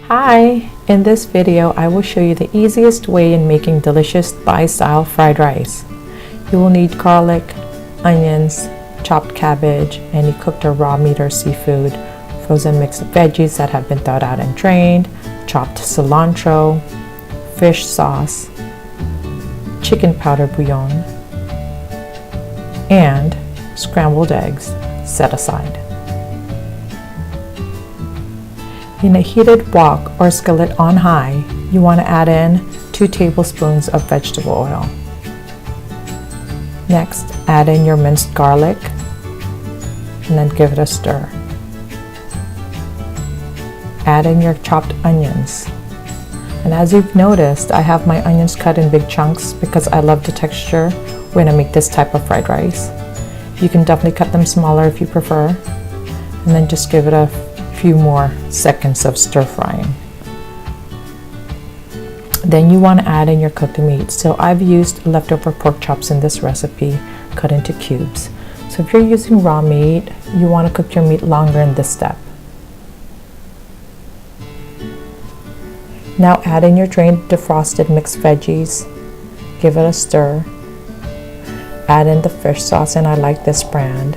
Hi! In this video, I will show you the easiest way in making delicious Thai-style fried rice. You will need garlic, onions, chopped cabbage, any cooked or raw meat or seafood, frozen mixed veggies that have been thawed out and drained, chopped cilantro, fish sauce, chicken powder bouillon, and scrambled eggs set aside. In a heated wok or skillet on high, you want to add in 2 tablespoons of vegetable oil. Next, add in your minced garlic and then give it a stir. Add in your chopped onions. And as you've noticed, I have my onions cut in big chunks because I love the texture when I make this type of fried rice. You can definitely cut them smaller if you prefer, and then just give it a few more seconds of stir frying. Then you want to add in your cooked meat. So I've used leftover pork chops in this recipe cut into cubes. So if you're using raw meat, you want to cook your meat longer in this step. Now add in your drained defrosted mixed veggies. Give it a stir. Add in the fish sauce, and I like this brand.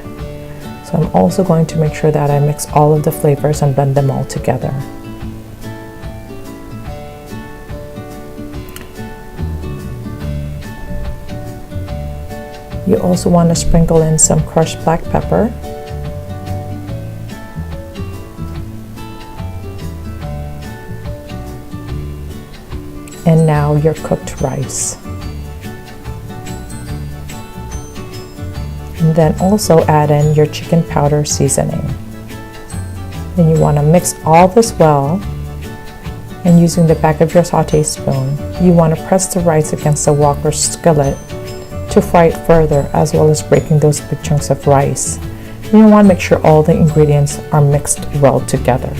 So I'm also going to make sure that I mix all of the flavors and blend them all together. You also want to sprinkle in some crushed black pepper. And now your cooked rice. And then also add in your chicken powder seasoning. Then you want to mix all this well, and using the back of your sauté spoon, you want to press the rice against the wok or skillet to fry it further, as well as breaking those big chunks of rice. And you want to make sure all the ingredients are mixed well together.